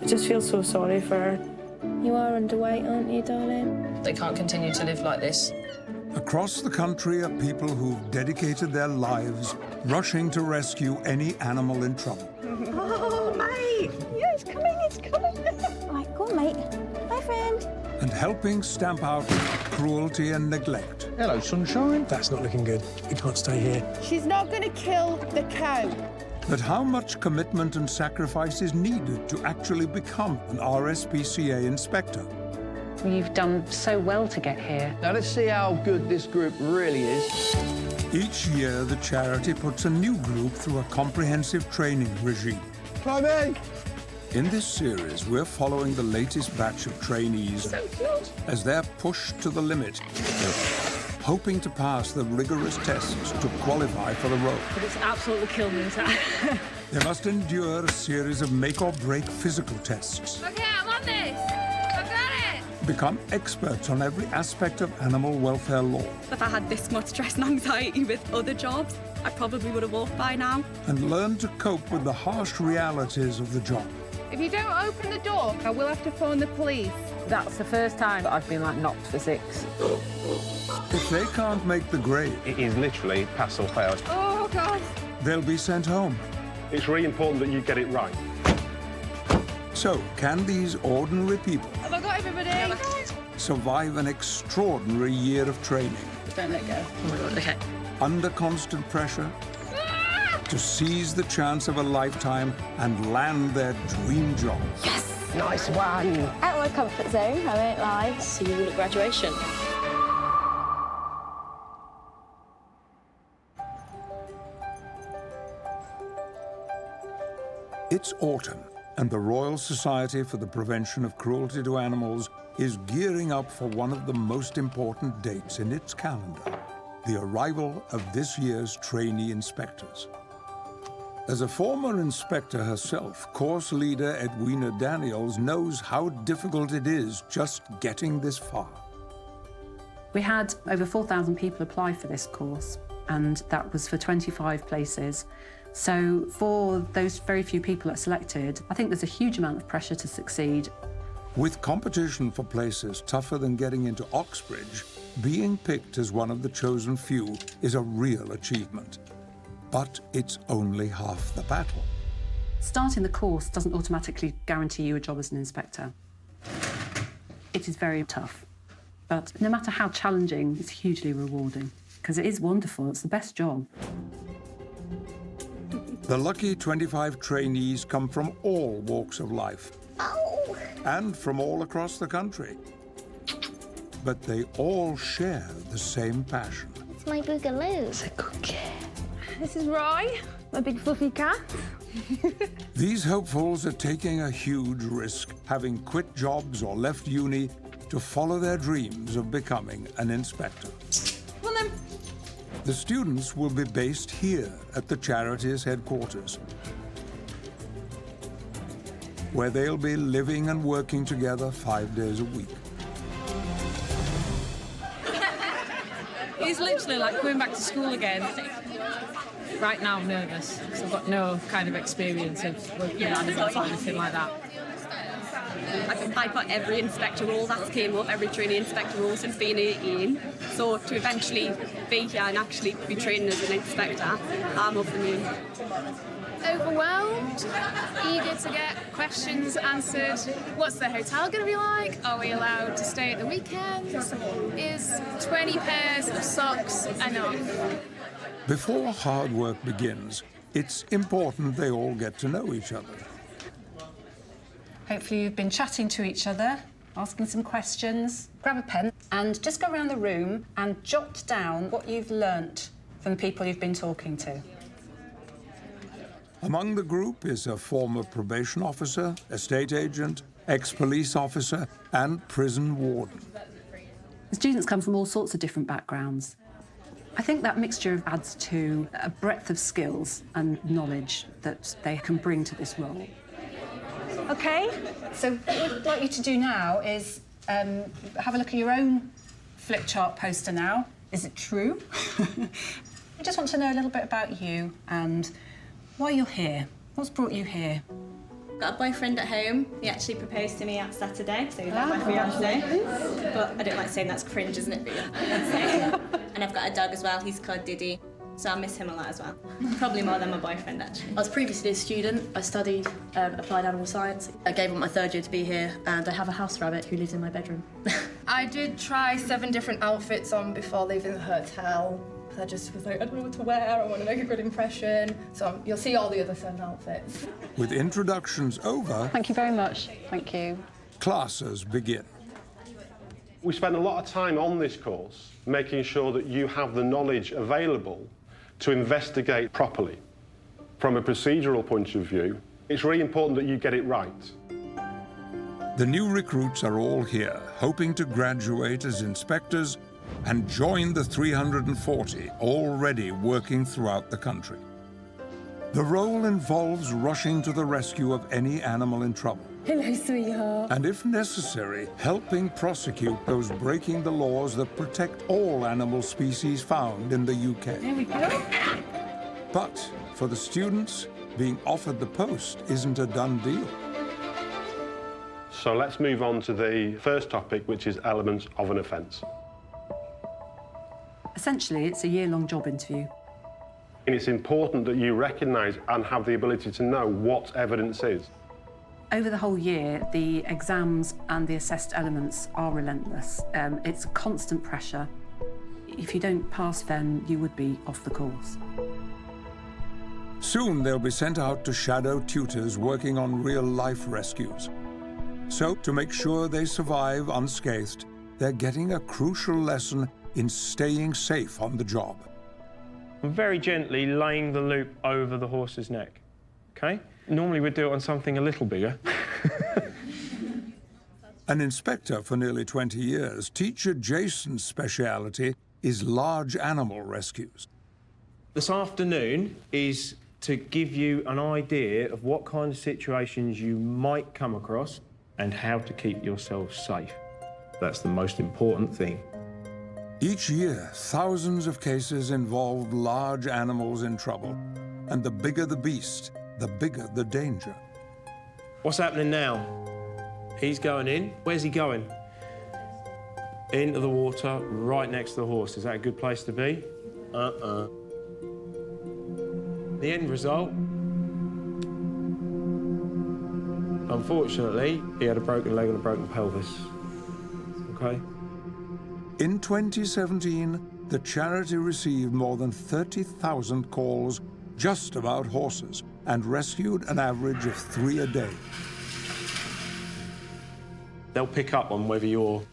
just feel so sorry for her. You are underweight, aren't you, darling? They can't continue to live like this. Across the country are people who've dedicated their lives rushing to rescue any animal in trouble. Oh, mate! Yeah, it's coming, it's coming. Right, go on, mate. Bye, friend. And helping stamp out cruelty and neglect. Hello, sunshine. That's not looking good. We can't stay here. She's not going to kill the cow. But how much commitment and sacrifice is needed to actually become an RSPCA inspector? You've done so well to get here. Now, let's see how good this group really is. Each year, the charity puts a new group through a comprehensive training regime. Climb in! In this series, we're following the latest batch of trainees as they're pushed to the limit, hoping to pass the rigorous tests to qualify for the role. But it's absolutely killed me inside. They must endure a series of make-or-break physical tests, Okay, I'm on this. I've got it. become experts on every aspect of animal welfare law, If I had this much stress and anxiety with other jobs, I probably would have walked by now. and learn to cope with the harsh realities of the job. If you don't open the door, I will have to phone the police. That's the first time that I've been, like, knocked for 6. If they can't make the grade, It is literally pass or fail. Oh, God. they'll be sent home. It's really important that you get it right. So, can these ordinary people Have I got everybody? survive an extraordinary year of training Don't let go. Oh, my God, OK. under constant pressure to seize the chance of a lifetime and land their dream job? Nice one. Out of my comfort zone, I won't lie. See you all at graduation. It's autumn, and the Royal Society for the Prevention of Cruelty to Animals is gearing up for one of the most important dates in its calendar, the arrival of this year's trainee inspectors. As a former inspector herself, course leader Edwina Daniels knows how difficult it is just getting this far. We had over 4,000 people apply for this course, and that was for 25 places. So for those very few people that selected, I think there's a huge amount of pressure to succeed. With competition for places tougher than getting into Oxbridge, being picked as one of the chosen few is a real achievement. But it's only half the battle. Starting the course doesn't automatically guarantee you a job as an inspector. It is very tough, but no matter how challenging, it's hugely rewarding, because it is wonderful. It's the best job. The lucky 25 trainees come from all walks of life and from all across the country. But they all share the same passion. It's my boogaloo. It's a cookie. This is Roy, my big fluffy cat. These hopefuls are taking a huge risk, having quit jobs or left uni to follow their dreams of becoming an inspector. Come on, then. The students will be based here at the charity's headquarters, where they'll be living and working together 5 days a week. It's literally like going back to school again. Right now I'm nervous because I've got no kind of experience of working with animals or anything like that. I've applied for every inspector role that's came up, every trainee inspector role since being 18. So to eventually be here and actually be trained as an inspector, I'm over the moon. Overwhelmed, eager to get questions answered. What's the hotel going to be like? Are we allowed to stay at the weekends? Is 20 pairs of socks enough? Before hard work begins, it's important they all get to know each other. Hopefully you've been chatting to each other, asking some questions. Grab a pen and just go around the room and jot down what you've learnt from the people you've been talking to. Among the group is a former probation officer, estate agent, ex-police officer, and prison warden. The students come from all sorts of different backgrounds. I think that mixture adds to a breadth of skills and knowledge that they can bring to this role. OK, so what we'd like you to do now is have a look at your own flip chart poster now. Is it true? I just want to know a little bit about you and why you're here. What's brought you here? Got a boyfriend at home. He actually proposed to me on Saturday, so he's like my fiancé. But I don't like saying that's cringe, isn't it? But yeah. And I've got a dog as well. He's called Diddy, so I miss him a lot as well. Probably more than my boyfriend, actually. I was previously a student. I studied applied animal science. I gave up my third year to be here, and I have a house rabbit who lives in my bedroom. I did try 7 different outfits on before leaving the hotel. I just was like, I don't know what to wear, I want to make a good impression. So you'll see all the other 7 outfits. With introductions over... Thank you very much. Thank you. Classes begin. We spend a lot of time on this course making sure that you have the knowledge available to investigate properly. From a procedural point of view, it's really important that you get it right. The new recruits are all here, hoping to graduate as inspectors and join the 340 already working throughout the country. The role involves rushing to the rescue of any animal in trouble. Hello, sweetheart. And if necessary, helping prosecute those breaking the laws that protect all animal species found in the UK. There we go. But for the students, being offered the post isn't a done deal. So let's move on to the first topic, which is elements of an offence. Essentially, it's a year-long job interview. And it's important that you recognise and have the ability to know what evidence is. Over the whole year, the exams and the assessed elements are relentless. It's constant pressure. If you don't pass, then you would be off the course. Soon they'll be sent out to shadow tutors working on real-life rescues. So, to make sure they survive unscathed, they're getting a crucial lesson in staying safe on the job. I'm very gently laying the loop over the horse's neck, OK? Normally we'd do it on something a little bigger. An inspector for nearly 20 years, teacher Jason's speciality is large animal rescues. This afternoon is to give you an idea of what kind of situations you might come across and how to keep yourself safe. That's the most important thing. Each year, thousands of cases involve large animals in trouble. And the bigger the beast, the bigger the danger. What's happening now? He's going in. Where's he going? Into the water, right next to the horse. Is that a good place to be? The end result, unfortunately, he had a broken leg and a broken pelvis. OK? In 2017, the charity received more than 30,000 calls just about horses and rescued an average of 3 a day. They'll pick up on whether you're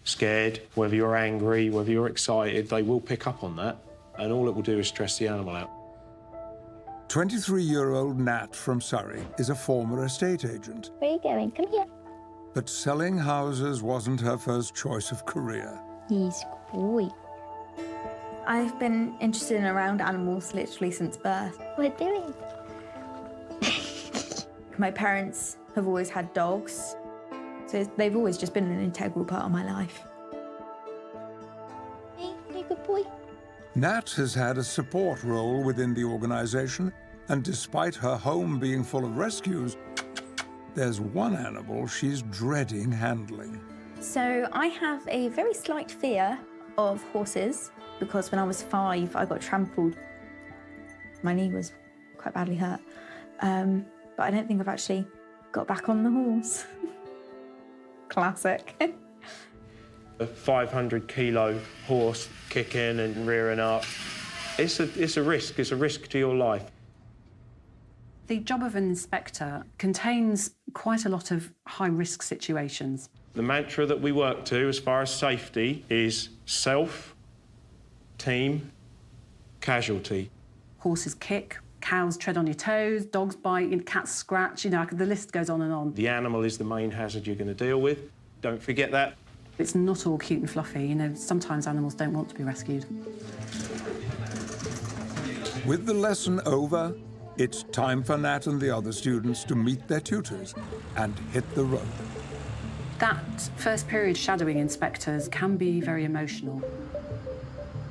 scared, whether you're angry, whether you're excited. They will pick up on that, and all it will do is stress the animal out. 23-year-old Nat from Surrey is a former estate agent. Where are you going? Come here. But selling houses wasn't her first choice of career. He's great. I've been interested in around animals literally since birth. What are you doing? My parents have always had dogs, so they've always just been an integral part of my life. Hey, you good boy. Nat has had a support role within the organisation, and despite her home being full of rescues, there's one animal she's dreading handling. So I have a very slight fear of horses because when I was 5, I got trampled. My knee was quite badly hurt, but I don't think I've actually got back on the horse. Classic. A 500-kilo horse kicking and rearing up, it's a risk. It's a risk to your life. The job of an inspector contains quite a lot of high-risk situations. The mantra that we work to as far as safety is self, team, casualty. Horses kick, cows tread on your toes, dogs bite, cats scratch, the list goes on and on. The animal is the main hazard you're going to deal with. Don't forget that. It's not all cute and fluffy, sometimes animals don't want to be rescued. With the lesson over, it's time for Nat and the other students to meet their tutors and hit the road. That first period shadowing inspectors can be very emotional.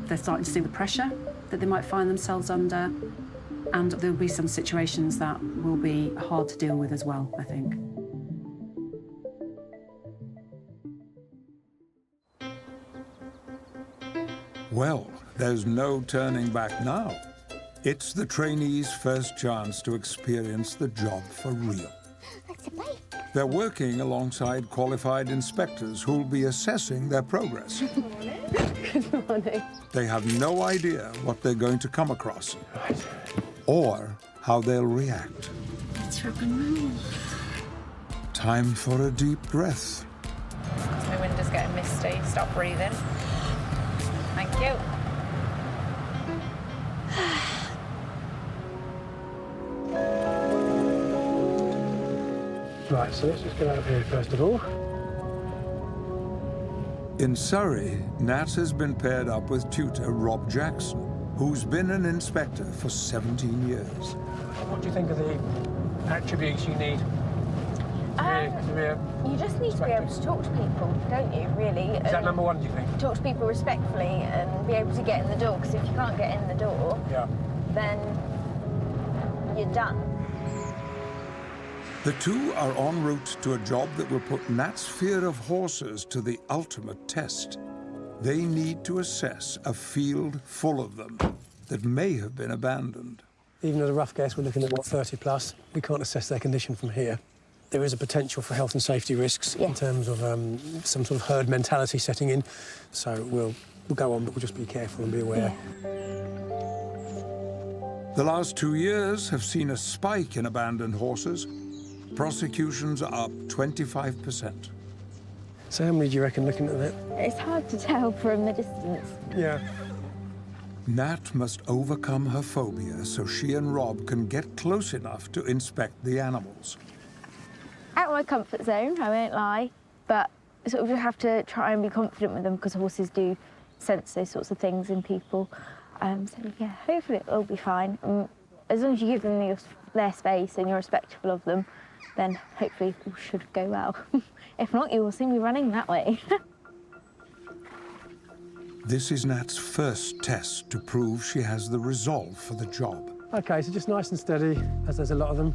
They're starting to see the pressure that they might find themselves under. And there'll be some situations that will be hard to deal with as well, I think. Well, there's no turning back now. It's the trainees' first chance to experience the job for real. They're working alongside qualified inspectors who'll be assessing their progress. Good morning. They have no idea what they're going to come across or how they'll react. Let's rock and roll. Time for a deep breath. Because my window's getting misty. Stop breathing. Thank you. Right, so let's just get out of here first of all. In Surrey, Nat has been paired up with tutor Rob Jackson, who's been an inspector for 17 years. What do you think of the attributes you need? You just need to be able to talk to people, don't you, really? Is that number one, do you think? Talk to people respectfully and be able to get in the door, because if you can't get in the door, then you're done. The two are en route to a job that will put Nat's fear of horses to the ultimate test. They need to assess a field full of them that may have been abandoned. Even at a rough guess, we're looking at, 30 plus. We can't assess their condition from here. There is a potential for health and safety risks in terms of some sort of herd mentality setting in. So we'll go on, but we'll just be careful and be aware. The last 2 years have seen a spike in abandoned horses. Prosecutions are up 25%. So how many do you reckon, looking at that? It's hard to tell from the distance. Yeah. Nat must overcome her phobia so she and Rob can get close enough to inspect the animals. Out of my comfort zone, I won't lie, but sort of you have to try and be confident with them because horses do sense those sorts of things in people. So yeah, hopefully it'll be fine. As long as you give them their space and you're respectful of them, then hopefully it should go well. If not, you will see me running that way. This is Nat's first test to prove she has the resolve for the job. OK, so just nice and steady, as there's a lot of them.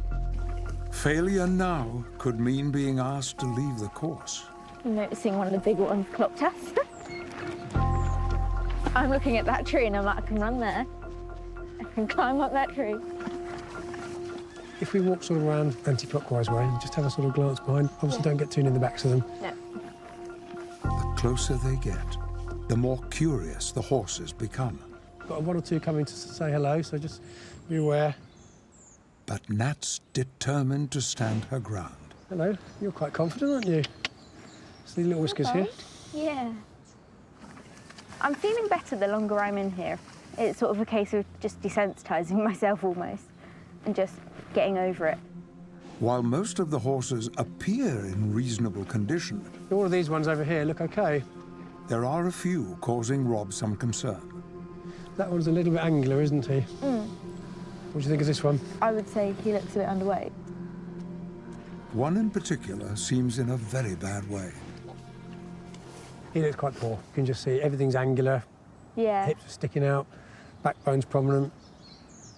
Failure now could mean being asked to leave the course. I'm noticing one of the bigger ones clocked us. I'm looking at that tree and I'm like, I can run there. I can climb up that tree. If we walk sort of around anti-clockwise way and just have a sort of glance behind, obviously don't get too in the backs of them. No. The closer they get, the more curious the horses become. Got one or two coming to say hello, so just be aware. But Nat's determined to stand her ground. Hello, you're quite confident, aren't you? See the little whiskers here? Yeah. I'm feeling better the longer I'm in here. It's sort of a case of just desensitising myself almost and just getting over it. While most of the horses appear in reasonable condition, all of these ones over here look OK. There are a few causing Rob some concern. That one's a little bit angular, isn't he? What do you think of this one? I would say he looks a bit underweight. One in particular seems in a very bad way. He looks quite poor. You can just see everything's angular. Yeah. Hips are sticking out, backbone's prominent.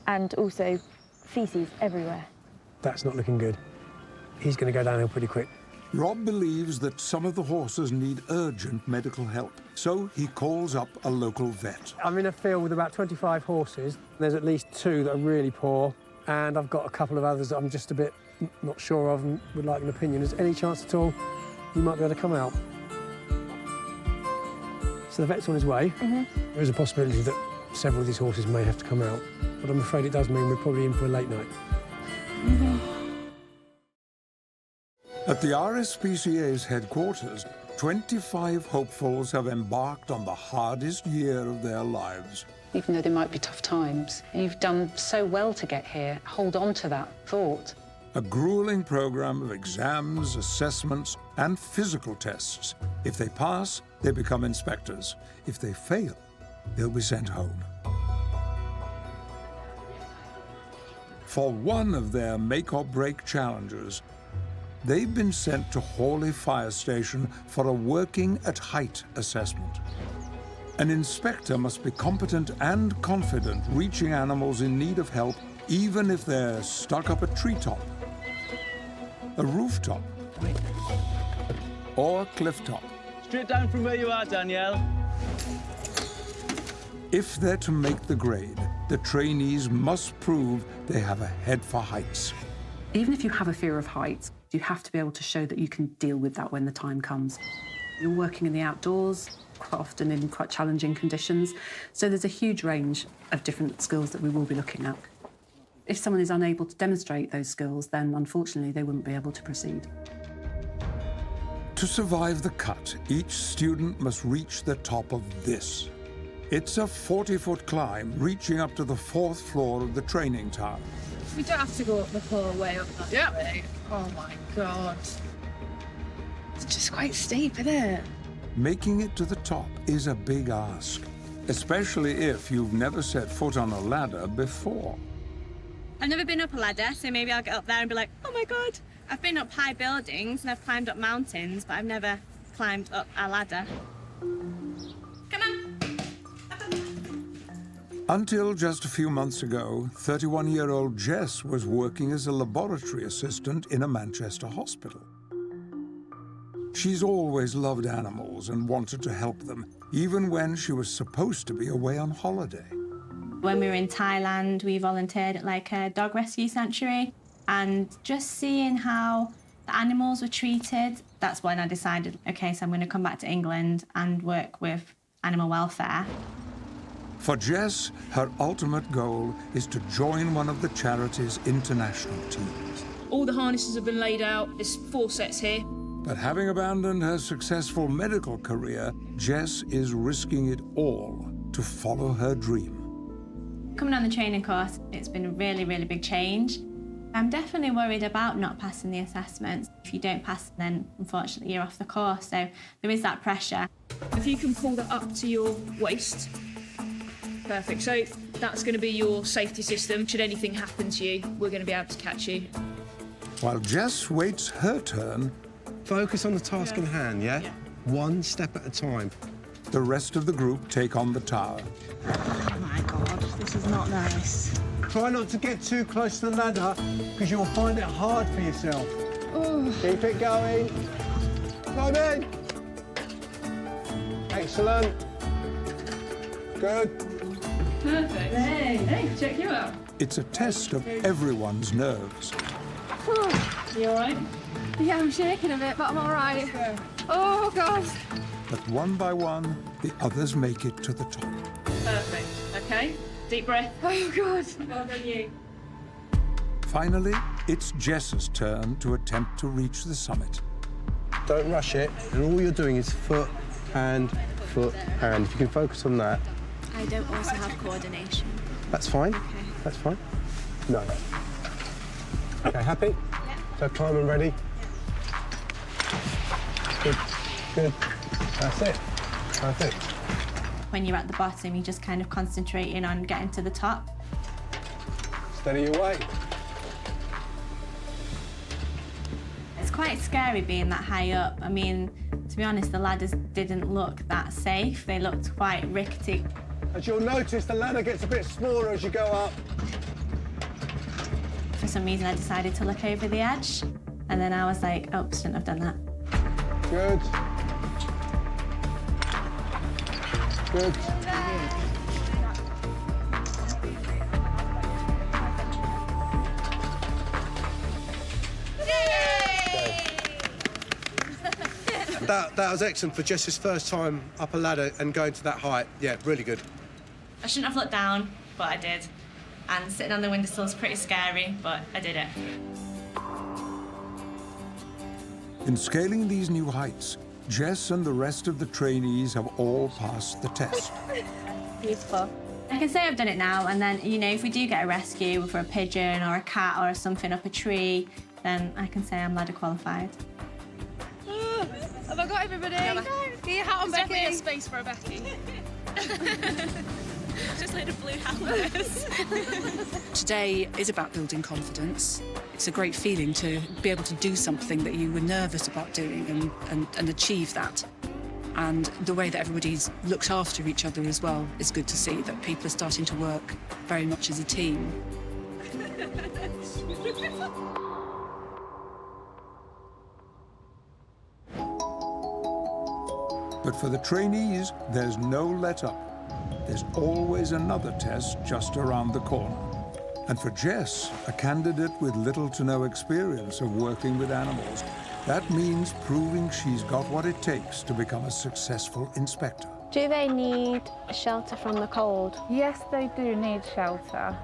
And also faeces everywhere. That's not looking good. He's going to go downhill pretty quick. Rob believes that some of the horses need urgent medical help, so he calls up a local vet. I'm in a field with about 25 horses. There's at least 2 that are really poor, and I've got a couple of others that I'm just a bit not sure of and would like an opinion. Is there any chance at all you might be able to come out? So the vet's on his way. There is a possibility that several of these horses may have to come out, but I'm afraid it does mean we're probably in for a late night. At the RSPCA's headquarters, 25 hopefuls have embarked on the hardest year of their lives. Even though there might be tough times, you've done so well to get here. Hold on to that thought. A grueling program of exams, assessments, and physical tests. If they pass, they become inspectors. If they fail, they'll be sent home. For one of their make-or-break challenges, they've been sent to Hawley Fire Station for a working at height assessment. An inspector must be competent and confident reaching animals in need of help even if they're stuck up a treetop, a rooftop, or a cliff top. Straight down from where you are, Danielle. If they're to make the grade, the trainees must prove they have a head for heights. Even if you have a fear of heights, you have to be able to show that you can deal with that when the time comes. You're working in the outdoors, quite often in quite challenging conditions, so there's a huge range of different skills that we will be looking at. If someone is unable to demonstrate those skills, then unfortunately they wouldn't be able to proceed. To survive the cut, each student must reach the top of this. It's a 40-foot climb reaching up to the 4th floor of the training tower. We don't have to go up the whole way up that way. Oh my God. It's just quite steep, isn't it? Making it to the top is a big ask, especially if you've never set foot on a ladder before. I've never been up a ladder, so maybe I'll get up there and be like, oh my God. I've been up high buildings and I've climbed up mountains, but I've never climbed up a ladder. Come on. Until just a few months ago, 31-year-old Jess was working as a laboratory assistant in a Manchester hospital. She's always loved animals and wanted to help them, even when she was supposed to be away on holiday. When we were in Thailand, we volunteered at like a dog rescue sanctuary, and just seeing how the animals were treated, that's when I decided, okay, so I'm going to come back to England and work with animal welfare. For Jess, her ultimate goal is to join one of the charity's international teams. All the harnesses have been laid out. There's 4 sets here. But having abandoned her successful medical career, Jess is risking it all to follow her dream. Coming on the training course, it's been a really, really big change. I'm definitely worried about not passing the assessments. If you don't pass, then unfortunately you're off the course, so there is that pressure. If you can pull that up to your waist. Perfect. So that's going to be your safety system. Should anything happen to you, we're going to be able to catch you. While Jess waits her turn, focus on the task in hand, yeah? One step at a time. The rest of the group take on the tower. Oh my God, this is not nice. Try not to get too close to the ladder, because you'll find it hard for yourself. Ooh. Keep it going. Climb in. Excellent. Good. Perfect. Hey, check you out. It's a test of everyone's nerves. You all right? Yeah, I'm shaking a bit, but I'm all right. Oh, God. But one by one, the others make it to the top. Perfect. Okay, deep breath. Oh, God. Well done, you. Finally, it's Jess's turn to attempt to reach the summit. Don't rush it, and all you're doing is foot, hand, foot, hand. If you can focus on that. I don't also have coordination. That's fine. Okay. That's fine. No. Okay, happy? Yeah. So climb and ready. Good. Good. That's it. Perfect. When you're at the bottom, you're just kind of concentrating on getting to the top. Steady your way. It's quite scary being that high up. I mean, to be honest, the ladders didn't look that safe. They looked quite rickety. As you'll notice, the ladder gets a bit smaller as you go up. For some reason, I decided to look over the edge, and then I was like, oh, shouldn't have done that. Good. Good. That was excellent for Jess's first time up a ladder and going to that height. Yeah, really good. I shouldn't have looked down, but I did. And sitting on the windowsill is pretty scary, but I did it. In scaling these new heights, Jess and the rest of the trainees have all passed the test. Beautiful. I can say I've done it now, and then, you know, if we do get a rescue for a pigeon or a cat or something up a tree, then I can say I'm ladder qualified. Have I got everybody? Get your hat on, There's Becky. definitely a space for a Becky. Just like a blue hat. Today is about building confidence. It's a great feeling to be able to do something that you were nervous about doing and achieve that. And the way that everybody's looked after each other as well is good to see, that people are starting to work very much as a team. But for the trainees, there's no let-up. There's always another test just around the corner. And for Jess, a candidate with little to no experience of working with animals, that means proving she's got what it takes to become a successful inspector. Do they need a shelter from the cold? Yes, they do need shelter.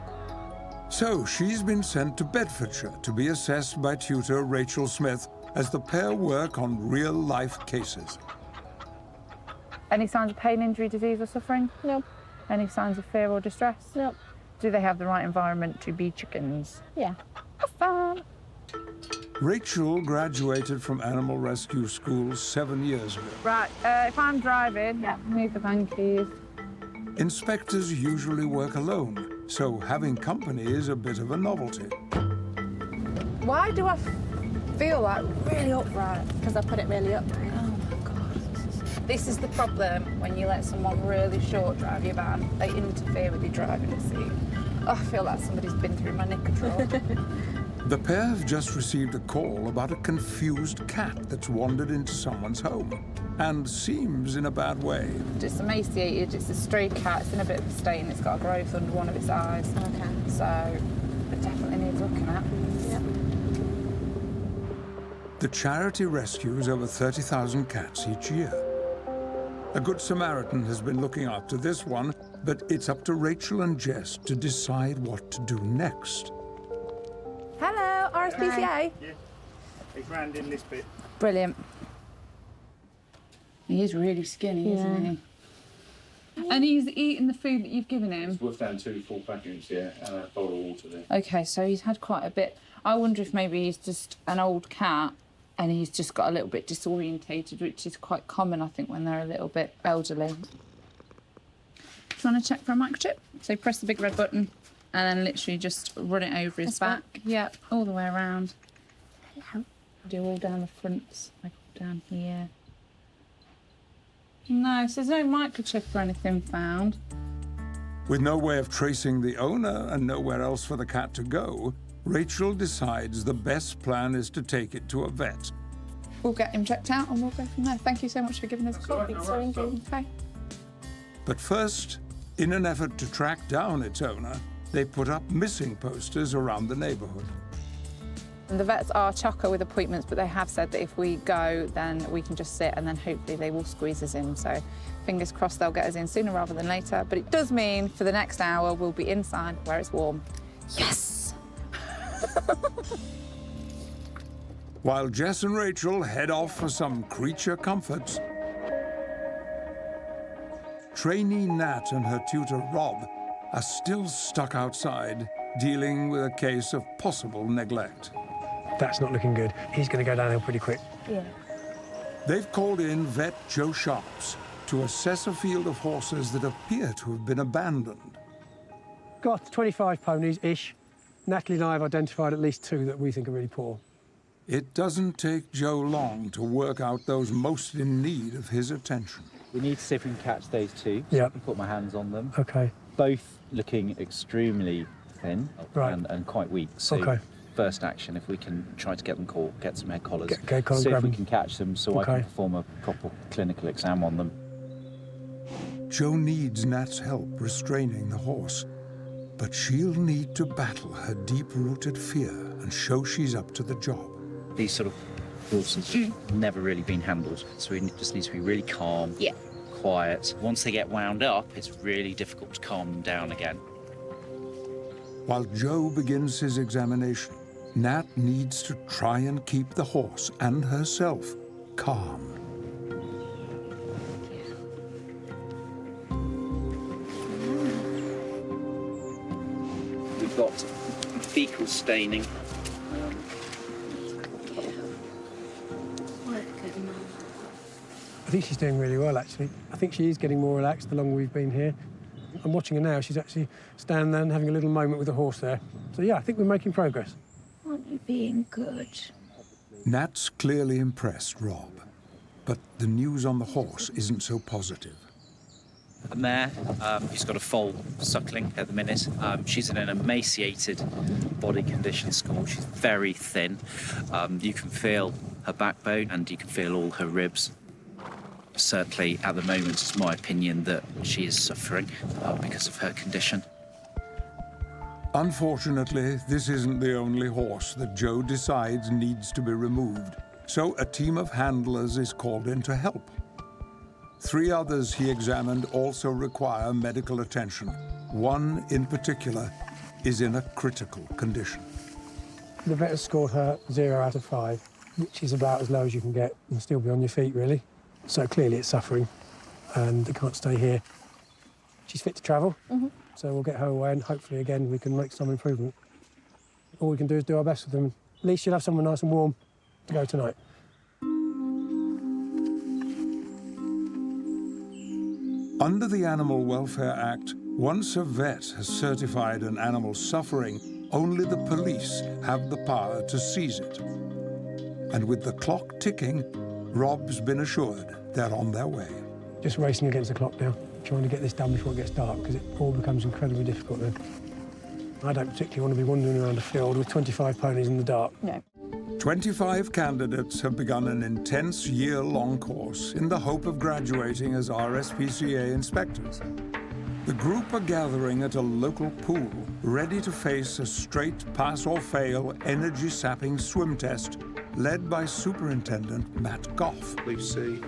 So she's been sent to Bedfordshire to be assessed by tutor Rachel Smith as the pair work on real-life cases. Any signs of pain, injury, disease or suffering? No. Any signs of fear or distress? No. Do they have the right environment to be chickens? Yeah. Have fun. Rachel graduated from animal rescue school 7 years ago. Right, if I'm driving, need the van keys. Inspectors usually work alone, so having company is a bit of a novelty. Why do I feel like really upright? Because I put it really up. Oh my God. This is the problem when you let someone really short drive your van. They interfere with your driving seat. Oh, I feel like somebody's been through my neck control. The pair have just received a call about a confused cat that's wandered into someone's home and seems in a bad way. It's emaciated, it's a stray cat, it's in a bit of a state and it's got a growth under one of its eyes. Okay. So it definitely needs looking at. Yep. The charity rescues over 30,000 cats each year. A Good Samaritan has been looking after this one, but it's up to Rachel and Jess to decide what to do next. Hello, RSPCA. Yeah, he's round in this bit. Brilliant. He is really skinny, isn't he? And he's eating the food that you've given him? We've down 2 full packets, yeah, and a bowl of water there. OK, so he's had quite a bit. I wonder if maybe he's just an old cat and he's just got a little bit disorientated, which is quite common, I think, when they're a little bit elderly. Do you want to check for a microchip? So press the big red button and then literally just run it over his back. Yep, all the way around. Hello. Do all down the fronts, like down here. No, so there's no microchip or anything found. With no way of tracing the owner and nowhere else for the cat to go, Rachel decides the best plan is to take it to a vet. We'll get him checked out and we'll go from there. Thank you so much for giving us a call. Okay. But first, in an effort to track down its owner, they put up missing posters around the neighbourhood. And the vets are chocker with appointments, but they have said that if we go, then we can just sit and then hopefully they will squeeze us in. So fingers crossed they'll get us in sooner rather than later. But it does mean for the next hour, we'll be inside where it's warm. Yes! While Jess and Rachel head off for some creature comforts, trainee Nat and her tutor Rob are still stuck outside, dealing with a case of possible neglect. That's not looking good. He's going to go downhill pretty quick. Yeah. They've called in vet Joe Sharps to assess a field of horses that appear to have been abandoned. Got 25 ponies-ish. Natalie and I have identified at least 2 that we think are really poor. It doesn't take Joe long to work out those most in need of his attention. We need to see if we can catch those 2. Yeah. So I can put my hands on them. OK. Both looking extremely thin and quite weak. So OK. First action, if we can try to get them caught, get some head collars, Go see if we them. can catch them so I can perform a proper clinical exam on them. Joe needs Nat's help restraining the horse, but she'll need to battle her deep-rooted fear and show she's up to the job. These sort of horses have never really been handled, so we just need to be really calm, quiet. Once they get wound up, it's really difficult to calm them down again. While Joe begins his examination, Nat needs to try and keep the horse and herself calm. We've got fecal staining. I think she's doing really well, actually. I think she is getting more relaxed the longer we've been here. I'm watching her now. She's actually standing there and having a little moment with the horse there. So, yeah, I think we're making progress. Aren't you being good? Nat's clearly impressed Rob, but the news on the horse isn't so positive. a mare who's got a foal suckling at the minute. She's in an emaciated body condition school. She's very thin. You can feel her backbone and you can feel all her ribs. Certainly, at the moment, it's my opinion that she is suffering because of her condition. Unfortunately, this isn't the only horse that Joe decides needs to be removed, so a team of handlers is called in to help. 3 others he examined also require medical attention. One in particular is in a critical condition. The vet has scored her 0 out of 5, which is about as low as you can get and still be on your feet, really. So clearly it's suffering and it can't stay here. She's fit to travel, so we'll get her away and hopefully, again, we can make some improvement. All we can do is do our best with them. At least you'll have somewhere nice and warm to go tonight. Under the Animal Welfare Act, once a vet has certified an animal suffering, only the police have the power to seize it. And with the clock ticking, Rob's been assured they're on their way. Just racing against the clock now, trying to get this done before it gets dark, because it all becomes incredibly difficult then. I don't particularly want to be wandering around a field with 25 ponies in the dark. No. 25 candidates have begun an intense year-long course in the hope of graduating as RSPCA inspectors. The group are gathering at a local pool, ready to face a straight pass-or-fail energy-sapping swim test led by Superintendent Matt Goff. Lucy.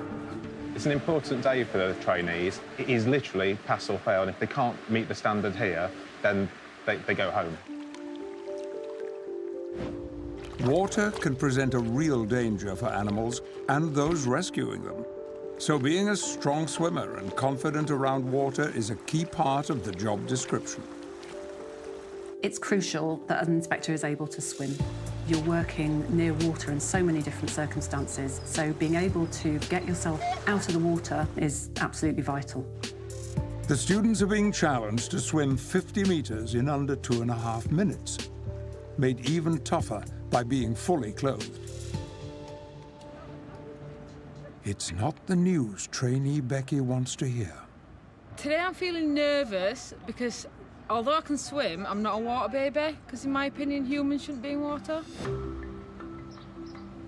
It's an important day for the trainees. It is literally pass or fail, and if they can't meet the standard here, then they go home. Water can present a real danger for animals and those rescuing them. So being a strong swimmer and confident around water is a key part of the job description. It's crucial that an inspector is able to swim. You're working near water in so many different circumstances, so being able to get yourself out of the water is absolutely vital. The students are being challenged to swim 50 meters in under 2.5 minutes, made even tougher by being fully clothed. It's not the news trainee Becky wants to hear. Today I'm feeling nervous because although I can swim, I'm not a water baby, because in my opinion, humans shouldn't be in water.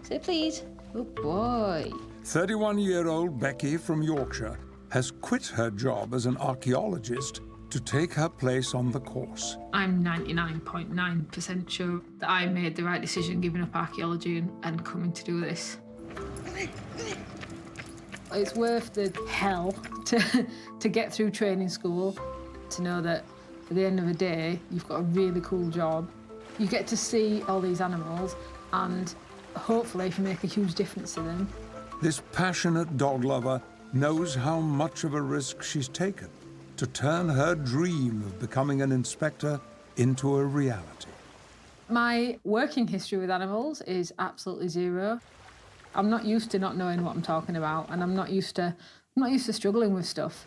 So please. Good boy. 31-year-old Becky from Yorkshire has quit her job as an archaeologist to take her place on the course. I'm 99.9% sure that I made the right decision giving up archaeology and coming to do this. It's worth the hell to get through training school, to know that at the end of the day, you've got a really cool job. You get to see all these animals and hopefully if you make a huge difference to them. This passionate dog lover knows how much of a risk she's taken to turn her dream of becoming an inspector into a reality. My working history with animals is absolutely zero. I'm not used to not knowing what I'm talking about, and I'm not used to struggling with stuff.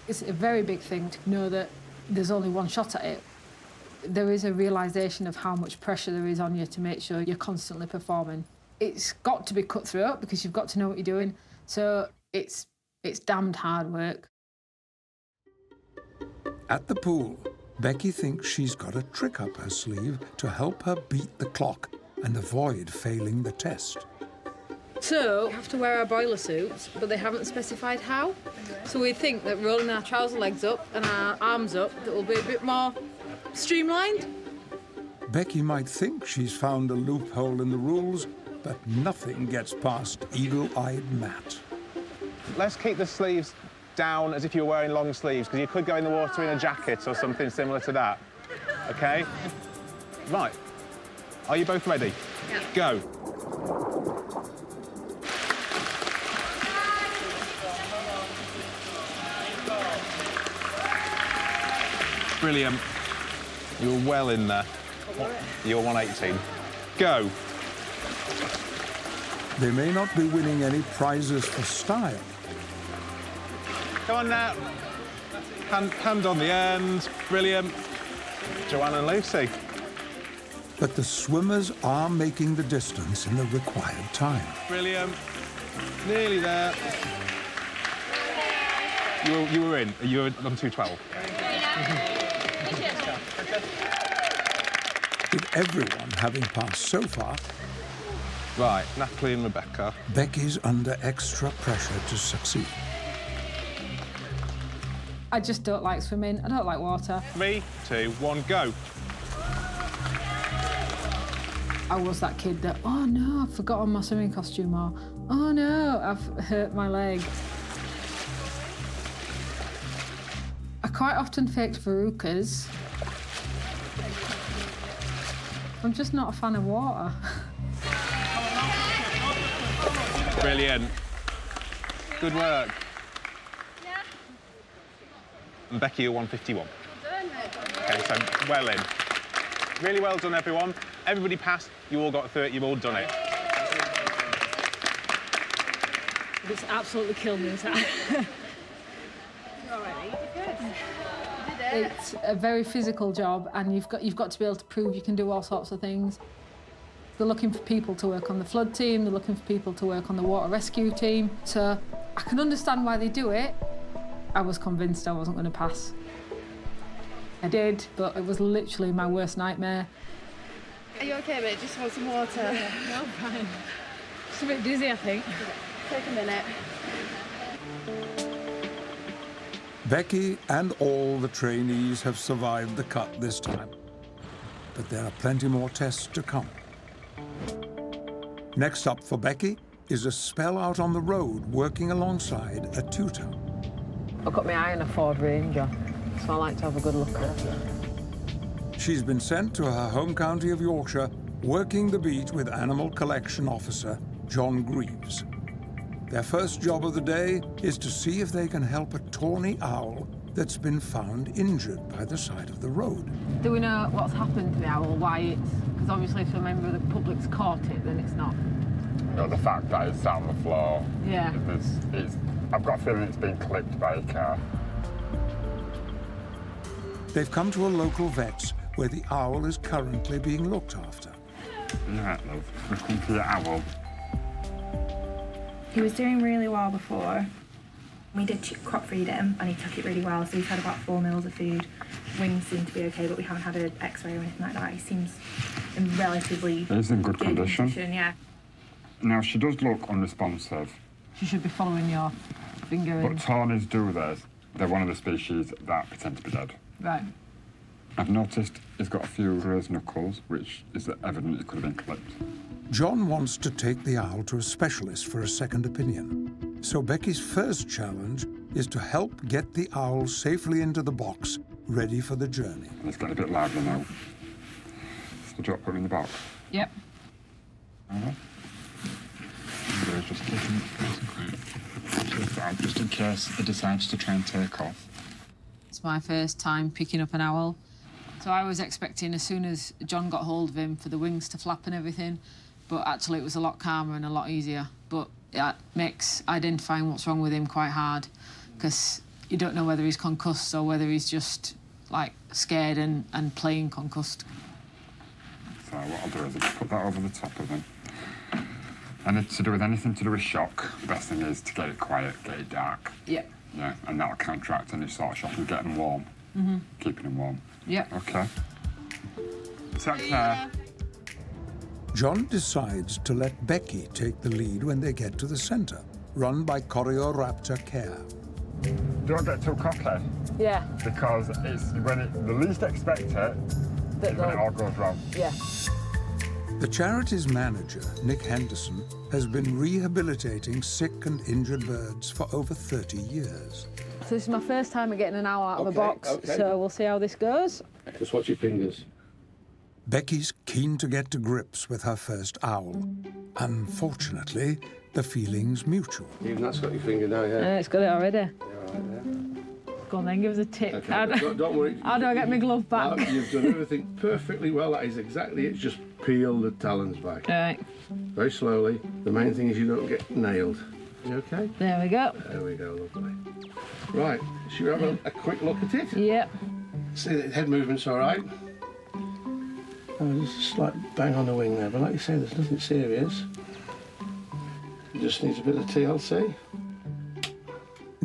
It's a very big thing to know that there's only one shot at it. There is a realisation of how much pressure there is on you to make sure you're constantly performing. It's got to be cutthroat because you've got to know what you're doing, so it's damned hard work. At the pool, Becky thinks she's got a trick up her sleeve to help her beat the clock and avoid failing the test. So we have to wear our boiler suits, but they haven't specified how. So we think that rolling our trouser legs up and our arms up, that will be a bit more streamlined. Becky might think she's found a loophole in the rules, but nothing gets past eagle-eyed Matt. Let's keep the sleeves down as if you were wearing long sleeves, because you could go in the water in a jacket or something similar to that. OK? Right. Are you both ready? Yeah. Go. Brilliant. You were well in there. You're 118. Go. They may not be winning any prizes for style. Come on now. Hand on the end. Brilliant. Joanne and Lucy. But the swimmers are making the distance in the required time. Brilliant. Nearly there. You were in. You were on 212. With everyone having passed so far, right, Natalie and Rebecca. Becky's under extra pressure to succeed. I just don't like swimming. I don't like water. 3, 2, 1, go. I was that kid that, oh no, I've forgotten my swimming costume, or oh no, I've hurt my leg. I quite often faked verrucas. I'm just not a fan of water. Brilliant. Good work. And Becky, you're 151. OK, so well in. Really well done, everyone. Everybody passed. You all got 30. You've all done it. It's absolutely killed me, that. It's a very physical job, and you've got to be able to prove you can do all sorts of things. They're looking for people to work on the flood team. They're looking for people to work on the water rescue team. So I can understand why they do it. I was convinced I wasn't going to pass. I did, but it was literally my worst nightmare. Are you OK, mate? Just want some water? Yeah, no, fine. Just a bit dizzy, I think. Take a minute. Becky and all the trainees have survived the cut this time. But there are plenty more tests to come. Next up for Becky is a spell out on the road working alongside a tutor. I've got my eye on a Ford Ranger, so I like to have a good look at it. She's been sent to her home county of Yorkshire, working the beat with Animal Collection Officer John Greaves. Their first job of the day is to see if they can help a tawny owl that's been found injured by the side of the road. Do we know what's happened to the owl, why it's... Because obviously if a member of the public's caught it, then it's not. No, the fact that it's sat on the floor. Yeah. I've got a feeling it's been clipped by a car. They've come to a local vet's where the owl is currently being looked after. Yeah, love. We've come for the owl. He was doing really well before. We did crop feed him and he took it really well, so he's had about 4 meals of food. Wings seem to be okay, but we haven't had an x-ray or anything like that. He seems in relatively He's in good condition. Yeah. Now, she does look unresponsive. She should be following your finger in. But tawnies do this. They're one of the species that pretend to be dead. Right. I've noticed he's got a few raised knuckles, which is evident it could have been clipped. John wants to take the owl to a specialist for a second opinion. So Becky's first challenge is to help get the owl safely into the box, ready for the journey. And it's getting a bit louder now. So do you put it in the box? Yep. Just keeping it nice and quiet. Just in case it decides to try and take off. It's my first time picking up an owl. So I was expecting as soon as John got hold of him for the wings to flap and everything, but actually it was a lot calmer and a lot easier. But it makes identifying what's wrong with him quite hard, because you don't know whether he's concussed or whether he's just, like, scared and playing concussed. So what I'll do is I'll just put that over the top of him. And it's to do with anything to do with shock. The best thing is to get it quiet, get it dark. Yep. Yeah, and that'll counteract any sort of shock and get him warm. Mm-hmm. Keeping him warm. Yep. OK. Take care. John decides to let Becky take the lead when they get to the centre, run by Choreoraptor Care. Don't get too cocky. Yeah. Because it's when the least expect it, is when it all goes wrong. Yeah. The charity's manager, Nick Henderson, has been rehabilitating sick and injured birds for over 30 years. So this is my first time at getting an owl out of a box, so we'll see how this goes. Just watch your fingers. Becky's keen to get to grips with her first owl. Unfortunately, the feeling's mutual. Even that's got your finger now, yeah. It's got it already. Yeah, all right, yeah. Go on then, give us a tip. Okay, How don't worry. How do I get my glove back? No, you've done everything perfectly well. That is exactly it. Just peel the talons back. All right. Very slowly. The main thing is you don't get nailed. You okay? There we go. There we go, lovely. Right, should we have a quick look at it? Yep. See the head movement's all right. Oh, just a slight bang on the wing there, but like you say, there's nothing serious. It just needs a bit of TLC.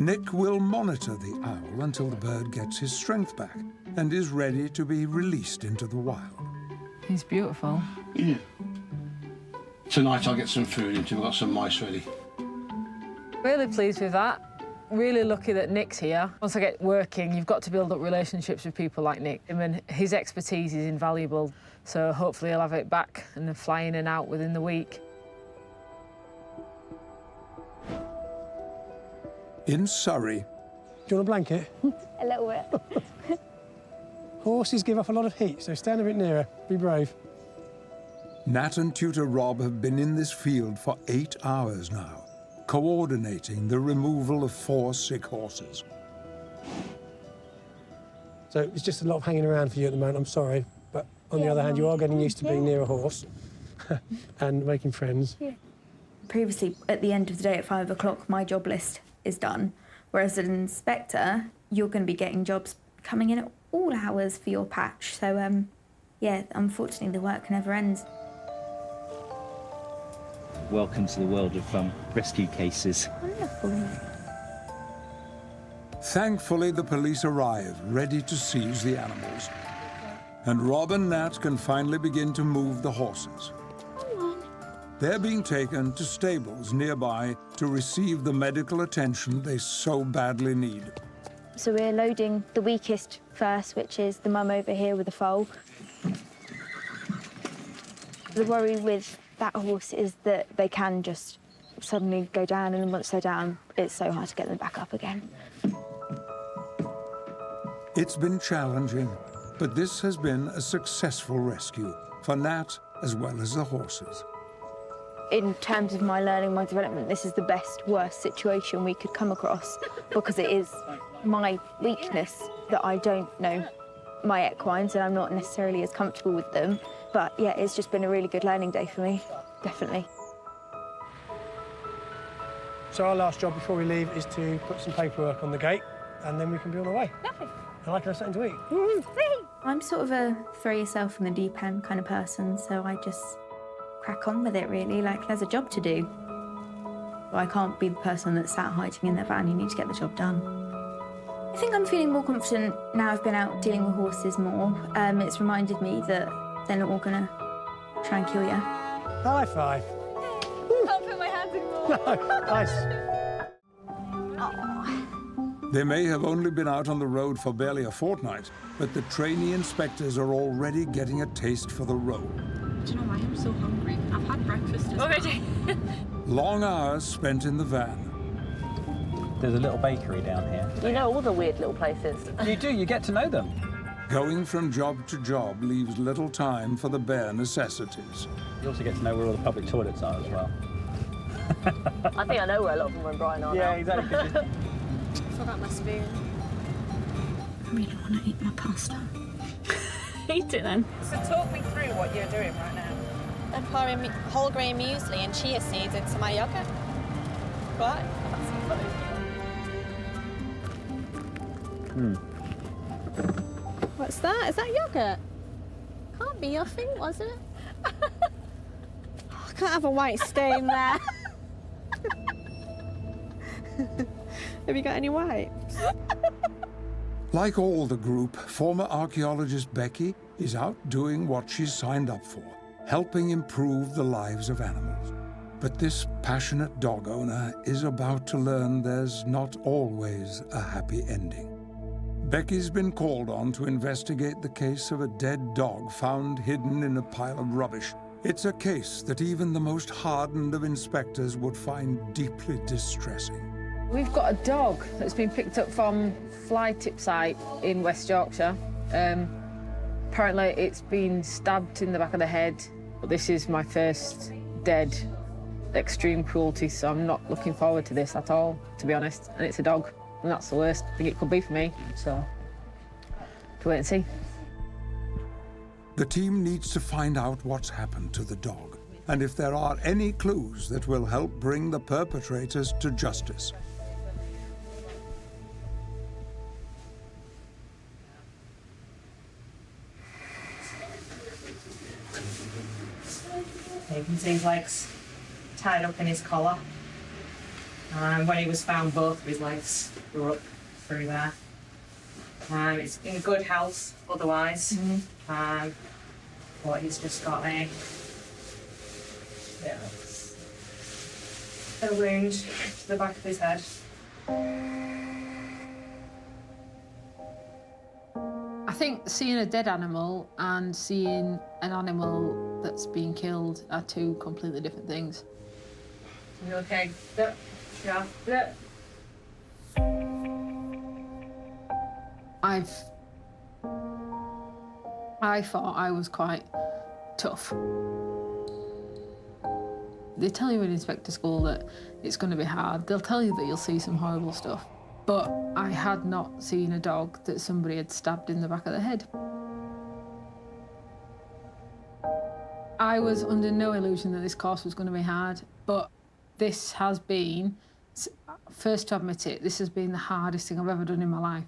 Nick will monitor the owl until the bird gets his strength back and is ready to be released into the wild. He's beautiful. Yeah. Tonight I'll get some food into him. I've got some mice ready. Really pleased with that. Really lucky that Nick's here. Once I get working, you've got to build up relationships with people like Nick. I mean, his expertise is invaluable, so hopefully he'll have it back and fly in and out within the week. In Surrey... Do you want a blanket? A little bit. Horses give off a lot of heat, so stand a bit nearer. Be brave. Nat and tutor Rob have been in this field for 8 hours now, coordinating the removal of 4 sick horses. So it's just a lot of hanging around for you at the moment, I'm sorry. But on the other hand, you are getting used to being near a horse and making friends. Yeah. Previously, at the end of the day at 5 o'clock, my job list is done. Whereas as an inspector, you're going to be getting jobs coming in at all hours for your patch. So, yeah, unfortunately, the work never ends. Welcome to the world of rescue cases. Wonderful. Thankfully, the police arrive, ready to seize the animals. And Rob and Nat can finally begin to move the horses. They're being taken to stables nearby to receive the medical attention they so badly need. So we're loading the weakest first, which is the mum over here with the foal. The worry with that horse is that they can just suddenly go down, and once they're down, it's so hard to get them back up again. It's been challenging, but this has been a successful rescue for Nat as well as the horses. In terms of my learning, my development, this is the best, worst situation we could come across because it is my weakness that I don't know my equines and I'm not necessarily as comfortable with them. But yeah, it's just been a really good learning day for me, definitely. So our last job before we leave is to put some paperwork on the gate and then we can be on our way. Lovely. And I can have something to eat. Woo-hoo. I'm sort of a throw yourself in the deep end kind of person, so I just crack on with it, really. Like, there's a job to do. I can't be the person that's sat hiding in their van. You need to get the job done. I think I'm feeling more confident now I've been out dealing with horses more. It's reminded me that they're not all going to try and kill you. High five. I can't put my hands anymore. No, nice. They may have only been out on the road for barely a fortnight, but the trainee inspectors are already getting a taste for the road. Do you know, I am so hungry. I've had breakfast already. Long hours spent in the van. There's a little bakery down here. You know all the weird little places. You do, you get to know them. Going from job to job leaves little time for the bare necessities. You also get to know where all the public toilets are as well. I think I know where a lot of them when Brian are Yeah, now. exactly. Forgot my spoon. I really want to eat my pasta. Eat it then. So talk me through what you're doing right now. I'm pouring whole grain muesli and chia seeds into my yogurt. Right? What's that? Is that yogurt? Can't be your thing, was it? I can't have a white stain there. Have you got any wipes? Like all the group, former archaeologist Becky is out doing what she's signed up for, helping improve the lives of animals. But this passionate dog owner is about to learn there's not always a happy ending. Becky's been called on to investigate the case of a dead dog found hidden in a pile of rubbish. It's a case that even the most hardened of inspectors would find deeply distressing. We've got a dog that's been picked up from fly tip site in West Yorkshire. Apparently it's been stabbed in the back of the head. But this is my first dead extreme cruelty, so I'm not looking forward to this at all, to be honest. And it's a dog, and that's the worst thing it could be for me, so to wait and see. The team needs to find out what's happened to the dog, and if there are any clues that will help bring the perpetrators to justice. You can see his legs tied up in his collar. When he was found, both of his legs were up through there. It's in good health otherwise, but he's just got a wound to the back of his head. I think seeing a dead animal and seeing an animal that's been killed are two completely different things. You okay? Yeah. I thought I was quite tough. They tell you in inspector school that it's going to be hard. They'll tell you that you'll see some horrible stuff. But I had not seen a dog that somebody had stabbed in the back of the head. I was under no illusion that this course was going to be hard, but this has been, first to admit it, this has been the hardest thing I've ever done in my life.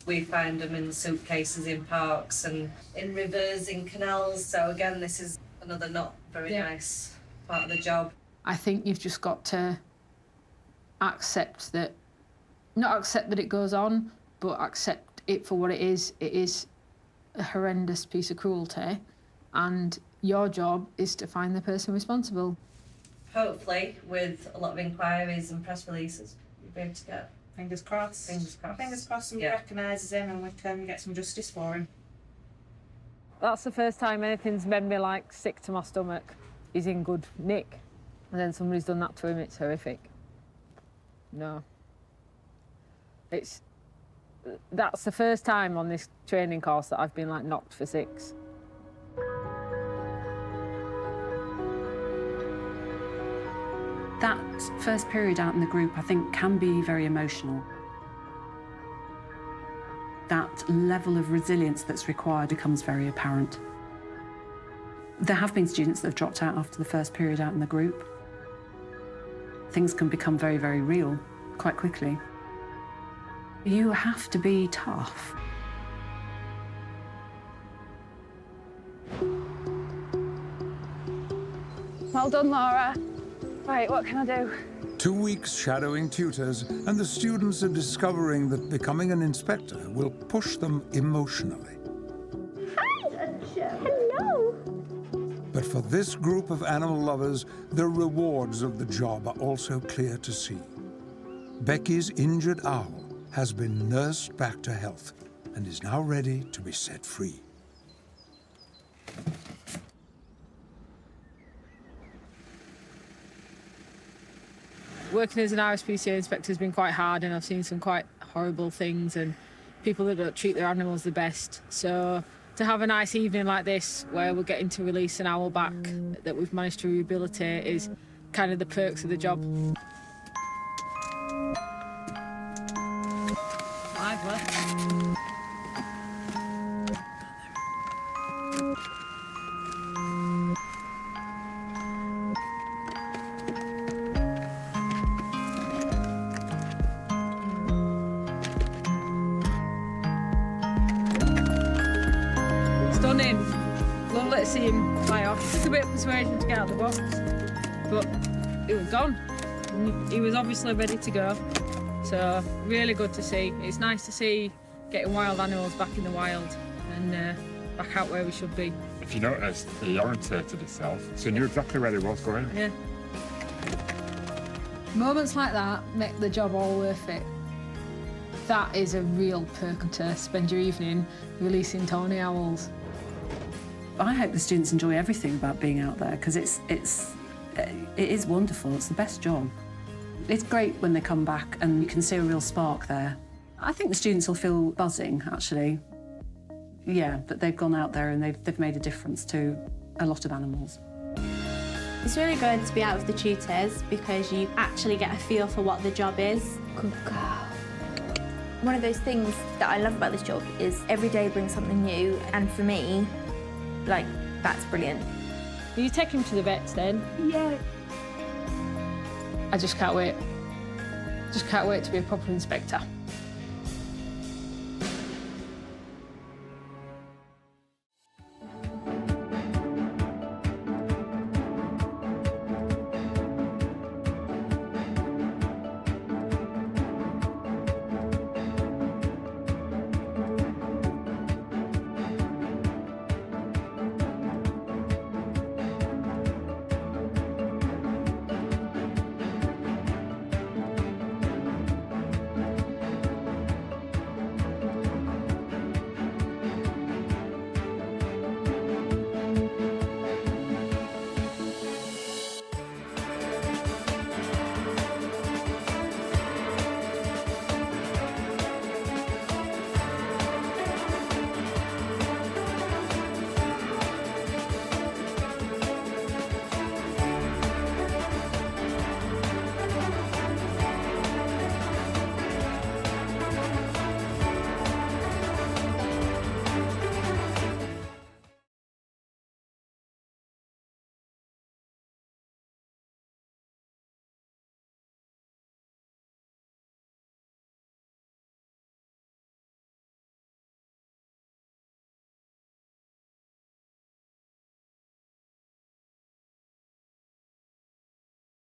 We found them in suitcases in parks and in rivers, in canals, so again, this is another not very nice part of the job. I think you've just got to accept that, not accept that it goes on, but accept it for what it is. It is a horrendous piece of cruelty, and your job is to find the person responsible. Hopefully, with a lot of inquiries and press releases, we'll be able to get... Fingers crossed. Fingers crossed. Fingers crossed somebody recognises him and we can get some justice for him. That's the first time anything's made me, like, sick to my stomach. He's in good nick. And then somebody's done that to him, it's horrific. No. That's the first time on this training course that I've been, like, knocked for 6. That first period out in the group, I think, can be very emotional. That level of resilience that's required becomes very apparent. There have been students that have dropped out after the first period out in the group. Things can become very, very real quite quickly. You have to be tough. Well done, Laura. Right, what can I do? 2 weeks shadowing tutors, and the students are discovering that becoming an inspector will push them emotionally. Hello. But for this group of animal lovers, the rewards of the job are also clear to see. Becky's injured owl has been nursed back to health and is now ready to be set free. Working as an RSPCA inspector has been quite hard, and I've seen some quite horrible things and people that don't treat their animals the best. So to have a nice evening like this, where we're getting to release an owl back that we've managed to rehabilitate, is kind of the perks of the job. Stunning. Lovely to see him fly off. Took a bit of persuasion to get out of the box, but he was gone. He was obviously ready to go. So really good to see. It's nice to see getting wild animals back in the wild and back out where we should be. If you noticed, he orientated himself, so he knew exactly where he was going. Yeah. Moments like that make the job all worth it. That is a real perk to spend your evening releasing tawny owls. I hope the students enjoy everything about being out there, because it is wonderful. It's the best job. It's great when they come back and you can see a real spark there. I think the students will feel buzzing, actually. Yeah, that they've gone out there and they've made a difference to a lot of animals. It's really good to be out with the tutors because you actually get a feel for what the job is. Good girl. One of those things that I love about this job is every day brings something new, and for me, like, that's brilliant. Will you take him to the vets then? Yeah. I just can't wait. Just can't wait to be a proper inspector.